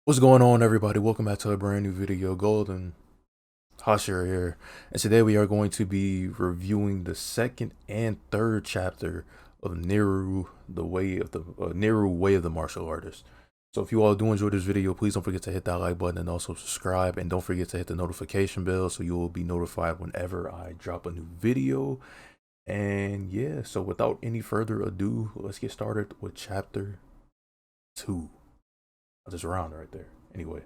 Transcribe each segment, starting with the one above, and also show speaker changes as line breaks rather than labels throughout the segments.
What's going on, everybody? Welcome back to a brand new video. Golden Hashira here, and today we are going to be reviewing the second and third chapter of Neru, the way of the Neru Way of the Martial Artist. So, if you all do enjoy this video, please don't forget to hit that like button and also subscribe, and don't forget to hit the notification bell so you will be notified whenever I drop a new video. And yeah, so without any further ado, let's get started with chapter two. I'll just round right there. Anyway.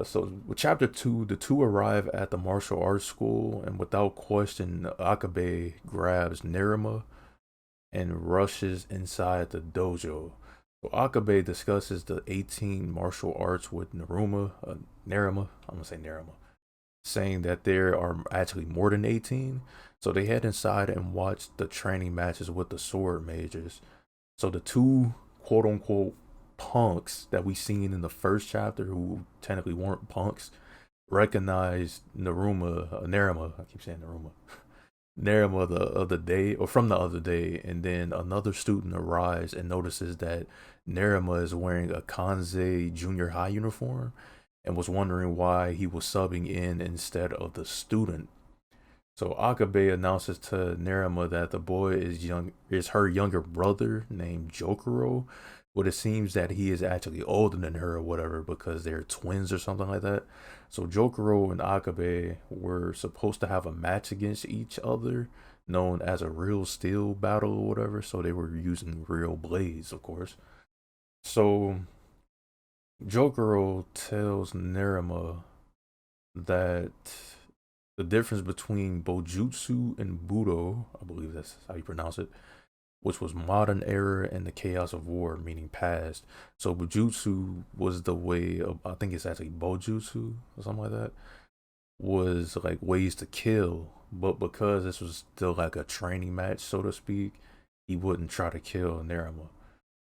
So with chapter two, the two arrive at the martial arts school, and without question, Akabe grabs neruma and rushes inside the dojo. So Akabe discusses the 18 martial arts with neruma. I'm gonna say neruma, saying that there are actually more than 18. So they head inside and watch the training matches with the sword mages. So the two quote unquote punks that we seen in the first chapter, who technically weren't punks, recognized Neruma. I keep saying Neruma. Neruma the other day, or from the other day, and then another student arrives and notices that Neruma is wearing a Kanze junior high uniform and was wondering why he was subbing in instead of the student. So Akabe announces to Nerima that the boy is her younger brother named Jokuro, but it seems that he is actually older than her or whatever because they're twins or something like that. So Jokuro and Akabe were supposed to have a match against each other, known as a real steel battle or whatever. So they were using real blades, of course. So Jokuro tells Nerima that the difference between Bojutsu and Budo, I believe that's how you pronounce it, which was modern era and the chaos of war, meaning past. So Bujutsu was the way of, I think it's actually Bojutsu or something like that, was like ways to kill. But because this was still like a training match, so to speak, he wouldn't try to kill Nerima.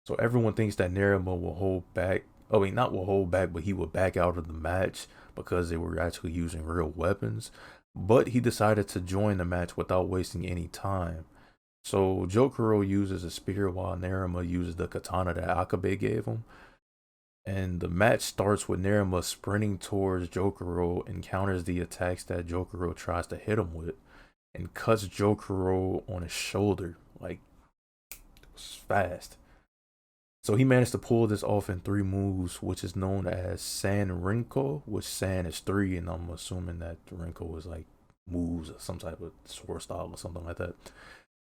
So everyone thinks that Nerima will hold back. I mean, not will hold back, but he would back out of the match because they were actually using real weapons. But he decided to join the match without wasting any time. So Jokuro uses a spear while Nerima uses the katana that Akabe gave him. And the match starts with Nerima sprinting towards Jokuro and counters the attacks that Jokuro tries to hit him with and cuts Jokuro on his shoulder. Like, it was fast. So he managed to pull this off in three moves, which is known as San Rinko, which San is three, and I'm assuming that Rinko is like moves or some type of sword style or something like that.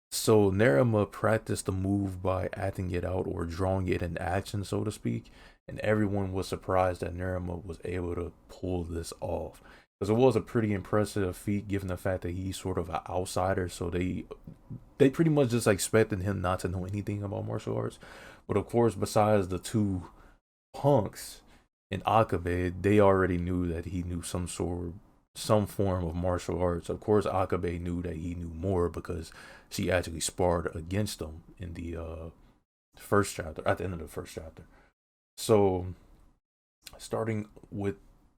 So Nerima practiced the move by acting it out or drawing it in action, so to speak, and everyone was surprised that Nerima was able to pull this off. Because it was a pretty impressive feat given the fact that he's sort of an outsider, so they pretty much just expected him not to know anything about martial arts. But of course, besides the two punks in Akabe, they already knew that he knew some form of martial arts. Of course, Akabe knew that he knew more because she actually sparred against him in the first chapter, at the end of the first chapter. So, starting with,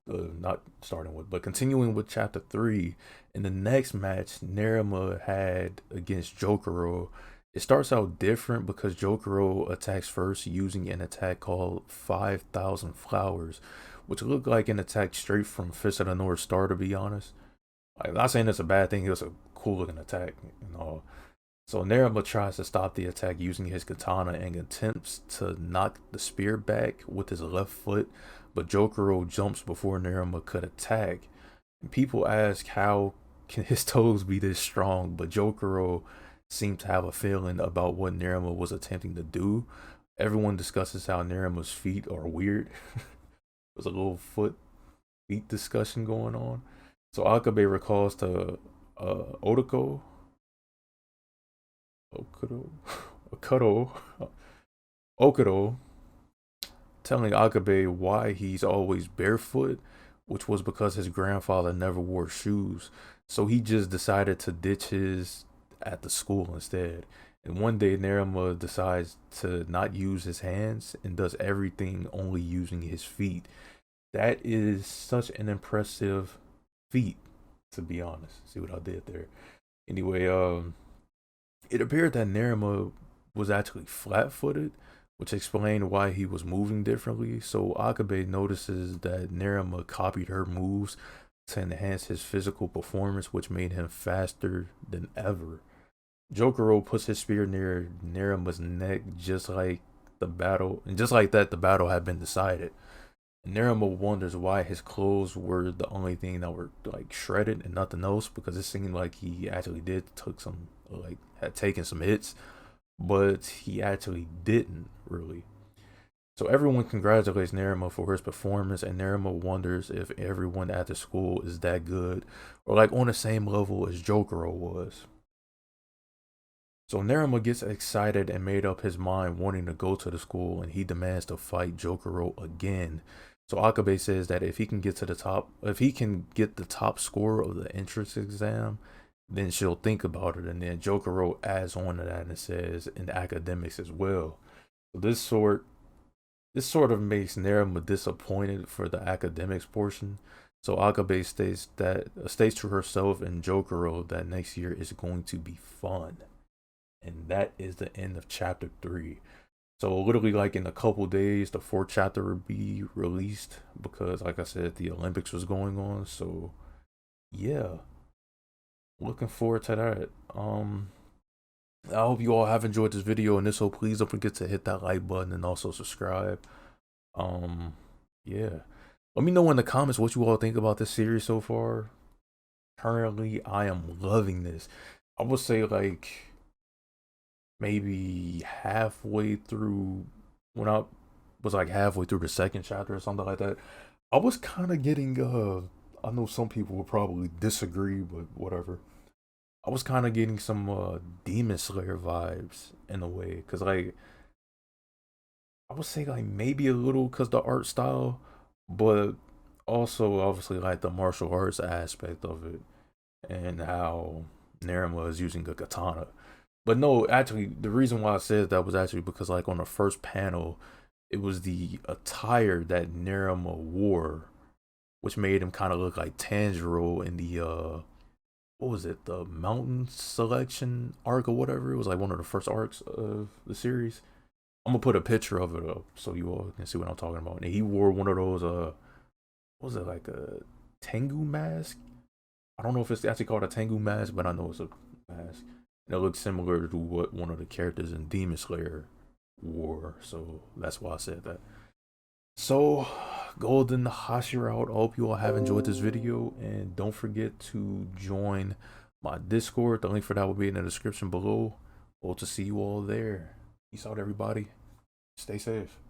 not starting with, but continuing with chapter three, in the next match Nerima had against Jokuro, it starts out different because Jokuro attacks first using an attack called 5,000 Flowers, which looked like an attack straight from Fist of the North Star, to be honest. I'm not saying it's a bad thing, it was a cool looking attack and all. So Nerima tries to stop the attack using his katana and attempts to knock the spear back with his left foot, but Jokuro jumps before Nerima could attack. And people ask how can his toes be this strong, but Jokuro seemed to have a feeling about what Nerima was attempting to do. Everyone discusses how Nerima's feet are weird. There's a little foot feet discussion going on. So Akabe recalls to Otoko, Okudo, Okudo, Okudo, telling Akabe why he's always barefoot, which was because his grandfather never wore shoes. So he just decided to ditch his at the school instead. And one day Nerima decides to not use his hands and does everything only using his feet. That is such an impressive feat, to be honest. See what I did there. Anyway, it appeared that Nerima was actually flat-footed, which explained why he was moving differently. So Akabe notices that Neruma copied her moves to enhance his physical performance, which made him faster than ever. Jokero puts his spear near Neruma's neck, just like that, the battle had been decided. Neruma wonders why his clothes were the only thing that were like shredded and nothing else, because it seemed like he actually had taken some hits, but he actually didn't really. So everyone congratulates Neruma for his performance, and Neruma wonders if everyone at the school is that good or like on the same level as Jokero was. So Neruma gets excited and made up his mind wanting to go to the school, and he demands to fight Jokero again. So Akabe says that if he can get the top score of the entrance exam, then she'll think about it. And then Jokero adds on to that and says in academics as well. So this sort of makes Neruma disappointed for the academics portion. So Akabe states to herself and Jokero that next year is going to be fun. And that is the end of chapter 3. So literally like in a couple days, the 4th chapter will be released because like I said, the Olympics was going on. So yeah, looking forward to that. I hope you all have enjoyed this video, and so please don't forget to hit that like button and also subscribe. Yeah. Let me know in the comments what you all think about this series so far. Currently, I am loving this. I would say like maybe halfway through, when I was like halfway through the 2nd chapter or something like that, I was kind of getting I know some people will probably disagree, but whatever. I was kind of getting some Demon Slayer vibes in a way, cause like I would say like maybe a little cause the art style, but also obviously like the martial arts aspect of it and how Neruma is using a katana. But no, actually, the reason why I said that was actually because, like, on the first panel, it was the attire that Neruma wore, which made him kind of look like Tanjiro in the what was it, the Mountain Selection arc or whatever. It was like one of the first arcs of the series. I'm gonna put a picture of it up so you all can see what I'm talking about. And he wore one of those what was it, like a Tengu mask? I don't know if it's actually called a Tengu mask, but I know it's a mask. And it looks similar to what one of the characters in Demon Slayer wore. So that's why I said that. So, goldenhashira out. I hope you all have enjoyed this video. And don't forget to join my Discord. The link for that will be in the description below. Hope to see you all there. Peace out, everybody. Stay safe.